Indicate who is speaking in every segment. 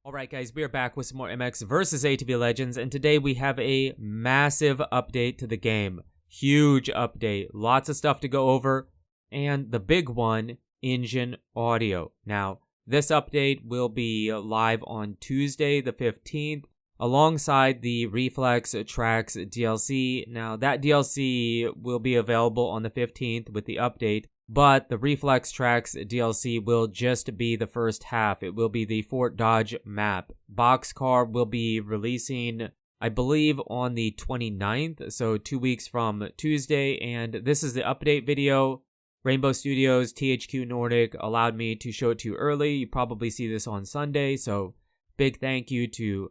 Speaker 1: Alright guys, we are back with some more MX versus ATV Legends, and today we have a massive update to the game. Huge update, lots of stuff to go over, and the big one, engine audio. Now, this update will be live on Tuesday the 15th, alongside the Reflex Tracks DLC. Now, that DLC will be available on the 15th with the update, but the Reflex Tracks DLC will just be the first half. It will be the Fort Dodge map. Boxcar will be releasing, I believe, on the 29th, so 2 weeks from Tuesday, and this is the update video. Rainbow Studios, THQ Nordic allowed me to show it to you early. You probably see this on Sunday, so big thank you to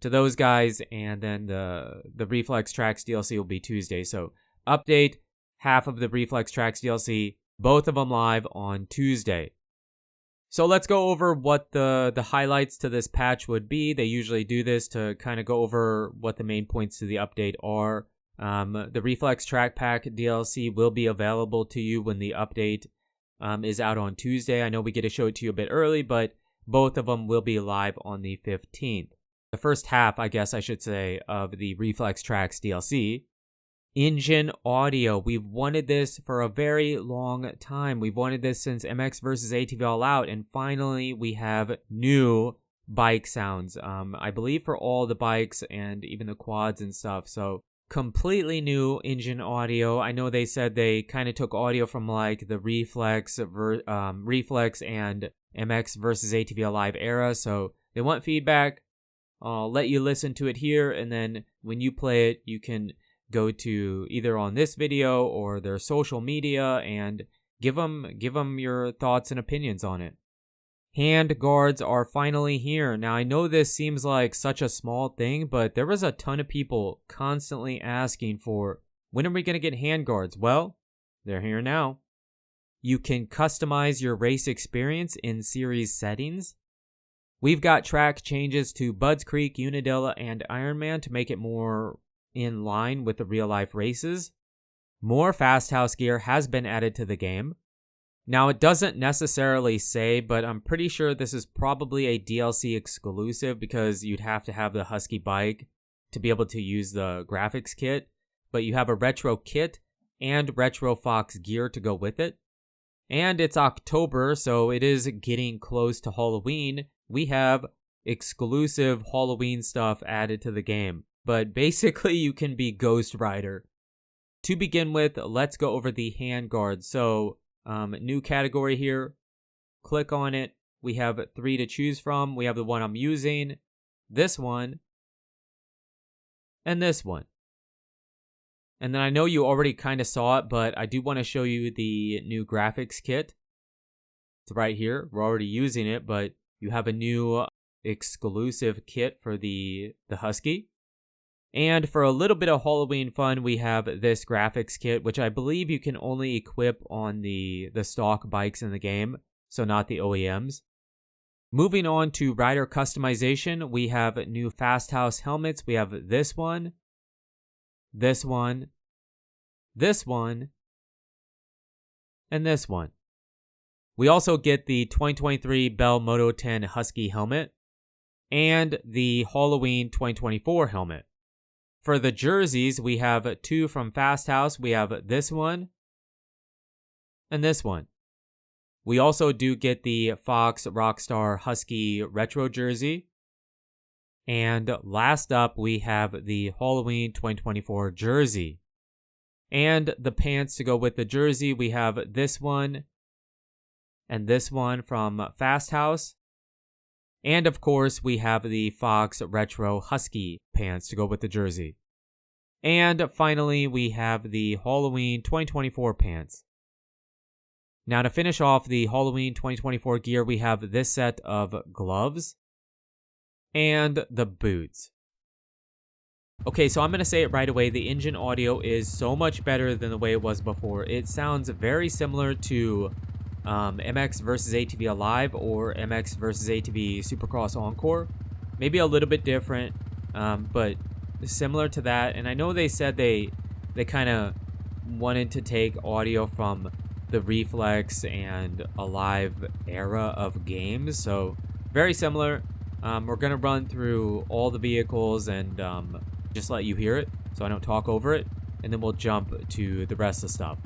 Speaker 1: those guys, and then the Reflex Tracks DLC will be Tuesday. So update, half of the Reflex Tracks DLC, both of them live on Tuesday. So let's go over what the highlights to this patch would be. They usually do this to kind of go over what the main points to the update are. The Reflex Track Pack DLC will be available to you when the update is out on Tuesday. I know we get to show it to you a bit early, but both of them will be live on the 15th. The first half, I guess I should say, of the Reflex Tracks DLC. Engine audio. We've wanted this for a very long time. We've wanted this since MX vs. ATV All Out, and finally we have new bike sounds. I believe for all the bikes and even the quads and stuff. So completely new engine audio. I know they said they kind of took audio from like the Reflex and MX vs. ATV Alive era. So they want feedback. I'll let you listen to it here, and then when you play it, you can go to either on this video or their social media and give them your thoughts and opinions on it. Handguards are finally here. Now, I know this seems like such a small thing, but there was a ton of people constantly asking for, when are we going to get handguards? Well, they're here now. You can customize your race experience in series settings. We've got track changes to Budds Creek, Unadilla, and Ironman to make it more in line with the real-life races. More Fast House gear has been added to the game. Now, it doesn't necessarily say, but I'm pretty sure this is probably a DLC exclusive because you'd have to have the Husky bike to be able to use the graphics kit. But you have a retro kit and retro Fox gear to go with it. And it's October, so it is getting close to Halloween. We have exclusive Halloween stuff added to the game. But basically, you can be Ghost Rider. To begin with, let's go over the handguards. So, new category here. Click on it. We have 3 to choose from. We have the one I'm using, this one, and this one. And then I know you already kind of saw it, but I do want to show you the new graphics kit. It's right here. We're already using it, but you have a new exclusive kit for the Husky. And for a little bit of Halloween fun, we have this graphics kit, which I believe you can only equip on the stock bikes in the game, so not the OEMs. Moving on to rider customization, we have new Fast House helmets. We have this one, this one, this one, and this one. We also get the 2023 Bell Moto 10 Husky helmet and the Halloween 2024 helmet. For the jerseys, we have 2 from Fast House. We have this one and this one. We also do get the Fox Rockstar Husky retro jersey. And last up, we have the Halloween 2024 jersey. And the pants to go with the jersey, we have this one and this one from Fast House. And of course, we have the Fox Retro Husky pants to go with the jersey. And finally, we have the Halloween 2024 pants. Now, to finish off the Halloween 2024 gear, we have this set of gloves and the boots. Okay, so I'm going to say it right away. The engine audio is so much better than the way it was before. It sounds very similar to MX vs. ATV Alive or MX vs. ATV Supercross Encore. Maybe a little bit different, but similar to that. And I know they said they kind of wanted to take audio from the Reflex and Alive era of games, so very similar. We're gonna run through all the vehicles and just let you hear it so I don't talk over it, and then we'll jump to the rest of the stuff.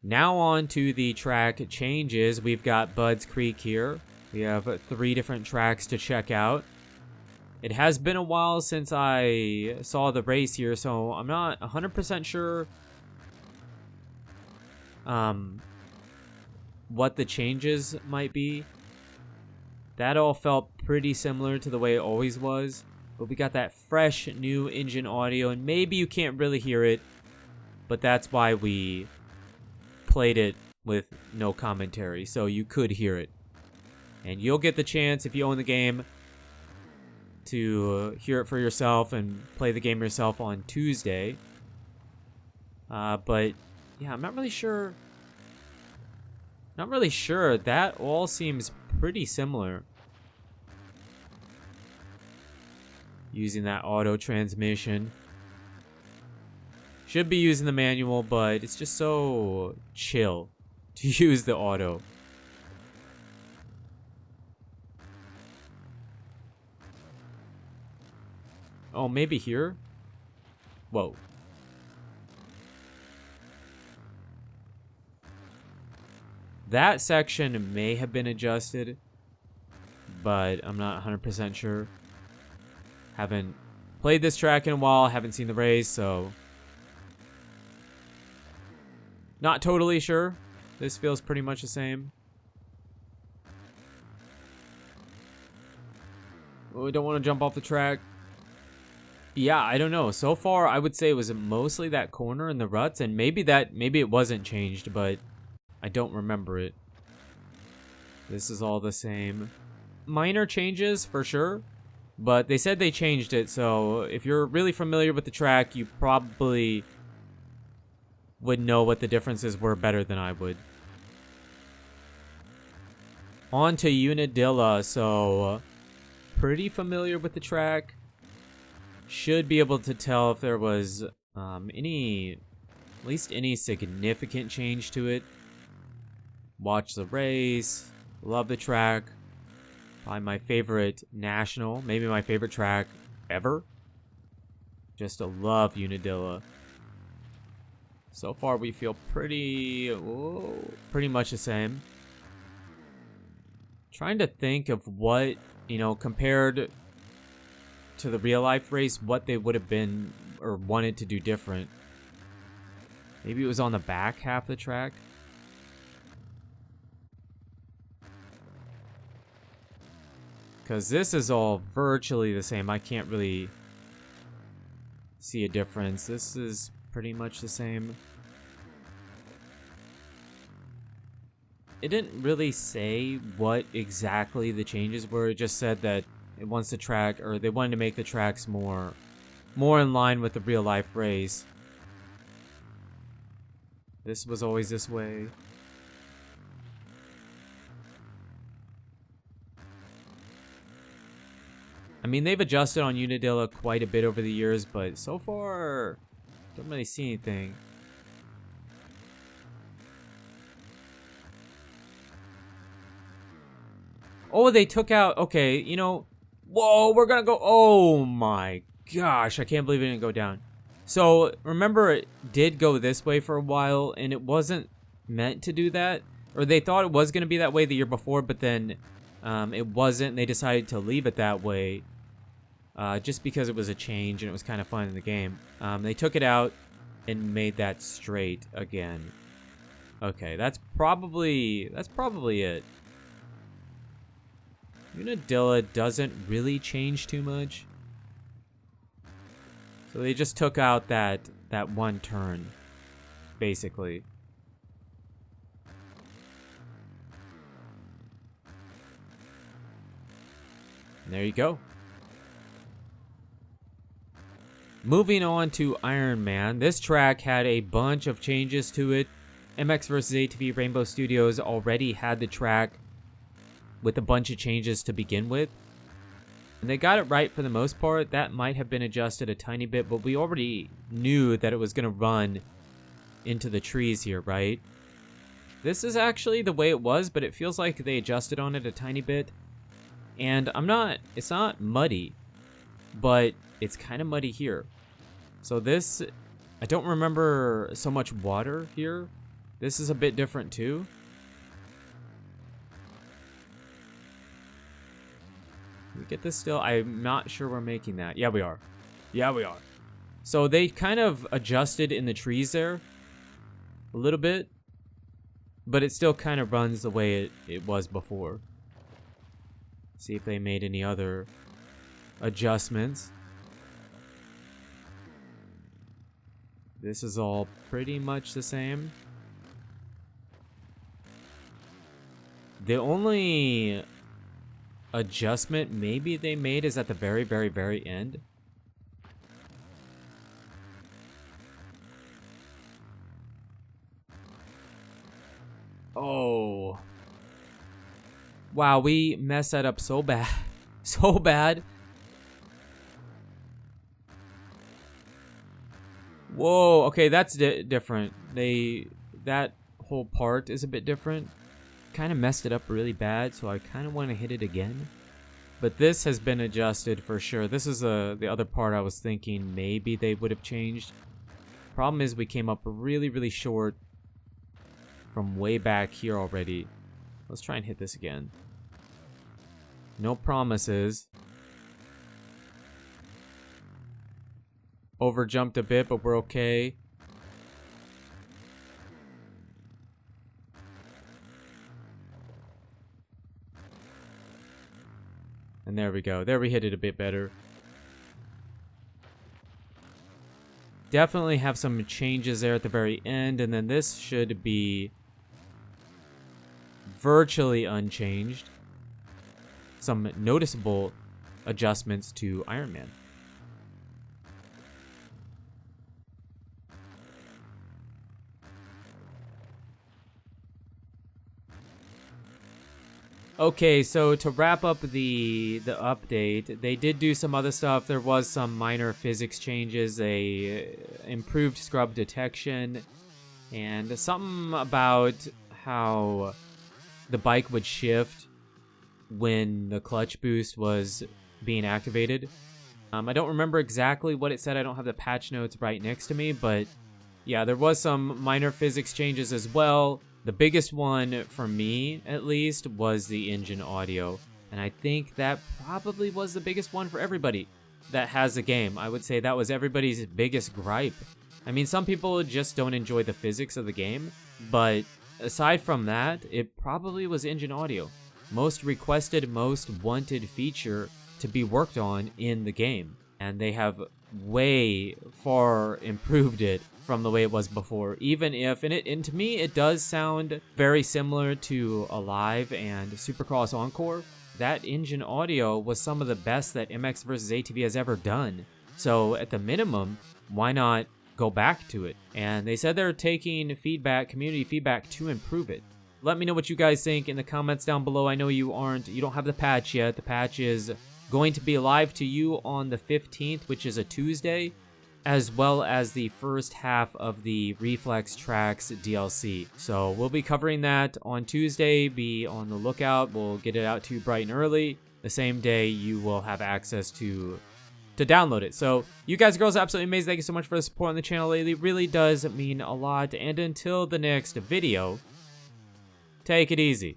Speaker 1: Now on to the track changes. We've got Bud's Creek here. We have 3 different tracks to check out. It has been a while since I saw the race here, so I'm not 100% sure what the changes might be. That all felt pretty similar to the way it always was, but we got that fresh new engine audio, and maybe you can't really hear it, but that's why we played it with no commentary, so you could hear it. And you'll get the chance, if you own the game, to hear it for yourself and play the game yourself on Tuesday. But yeah, I'm not really sure. That all seems pretty similar. Using that auto transmission. Should be using the manual, but it's just so chill to use the auto. Oh, maybe here? Whoa. That section may have been adjusted, but I'm not 100% sure. Haven't played this track in a while, haven't seen the race, so not totally sure. This feels pretty much the same. Oh, we don't want to jump off the track. Yeah, I don't know. So far, I would say it was mostly that corner and the ruts, and maybe it wasn't changed, but I don't remember it. This is all the same. Minor changes, for sure, but they said they changed it, so if you're really familiar with the track, you probably would know what the differences were better than I would. On to Unadilla, so pretty familiar with the track. Should be able to tell if there was at least any significant change to it. Watch the race. Love the track. Probably my favorite national. Maybe my favorite track ever. Just love Unadilla. So far we feel pretty much the same. Trying to think of what, compared to the real life race, what they would have been or wanted to do different. Maybe it was on the back half of the track. Because this is all virtually the same. I can't really see a difference. This is pretty much the same. it didn't really say what exactly the changes were. It just said that it wants the track, or they wanted to make the tracks more in line with the real life race. This was always this way. I mean, they've adjusted on Unadilla quite a bit over the years, but so far, don't really see anything. Oh, they took out, okay, you know, whoa, we're gonna go, oh my gosh, I can't believe it didn't go down. So, remember it did go this way for a while, and it wasn't meant to do that, or they thought it was gonna be that way the year before, but then it wasn't, and they decided to leave it that way, just because it was a change, and it was kind of fun in the game. They took it out and made that straight again. Okay, that's probably it. Unadilla doesn't really change too much. So they just took out that one turn, basically. And there you go. Moving on to Iron Man. This track had a bunch of changes to it. MX vs. ATV Rainbow Studios already had the track with a bunch of changes to begin with. And they got it right for the most part. That might have been adjusted a tiny bit, but we already knew that it was going to run into the trees here, right? This is actually the way it was, but it feels like they adjusted on it a tiny bit. And it's not muddy, but it's kind of muddy here. So this, I don't remember so much water here. This is a bit different too. We get this still? I'm not sure we're making that. Yeah, we are. Yeah, we are. So they kind of adjusted in the trees there a little bit, but it still kind of runs the way it was before. See if they made any other adjustments. This is all pretty much the same. The only adjustment maybe they made is at the very, very, very end. Oh. Wow, we messed that up so bad. So bad. Whoa, okay, that's different. That whole part is a bit different. Kind of messed it up really bad, so I kind of want to hit it again. But this has been adjusted for sure. This is the other part I was thinking maybe they would have changed. Problem is we came up really, really short from way back here already. Let's try and hit this again. No promises. Overjumped a bit, but we're okay. And there we go. There we hit it a bit better. Definitely have some changes there at the very end, and then this should be virtually unchanged. Some noticeable adjustments to Iron Man. Okay, so to wrap up the update, they did do some other stuff. There was some minor physics changes, improved scrub detection, and something about how the bike would shift when the clutch boost was being activated. I don't remember exactly what it said. I don't have the patch notes right next to me, but yeah, there was some minor physics changes as well. The biggest one, for me at least, was the engine audio. And I think that probably was the biggest one for everybody that has the game. I would say that was everybody's biggest gripe. I mean, some people just don't enjoy the physics of the game, but aside from that, it probably was engine audio. Most requested, most wanted feature to be worked on in the game. and they have way far improved it from the way it was before. Even if, and to me, it does sound very similar to Alive and Supercross Encore. That engine audio was some of the best that MX vs. ATV has ever done. So at the minimum, why not go back to it? And they said they're taking feedback, community feedback, to improve it. Let me know what you guys think in the comments down below. I know you don't have the patch yet. The patch is going to be live to you on the 15th, which is a Tuesday, as well as the first half of the Reflex Tracks DLC. So we'll be covering that on Tuesday. Be on the lookout. We'll get it out to you bright and early. The same day you will have access to download it. So you guys and girls are absolutely amazing. Thank you so much for the support on the channel lately. It really does mean a lot. And until the next video, take it easy.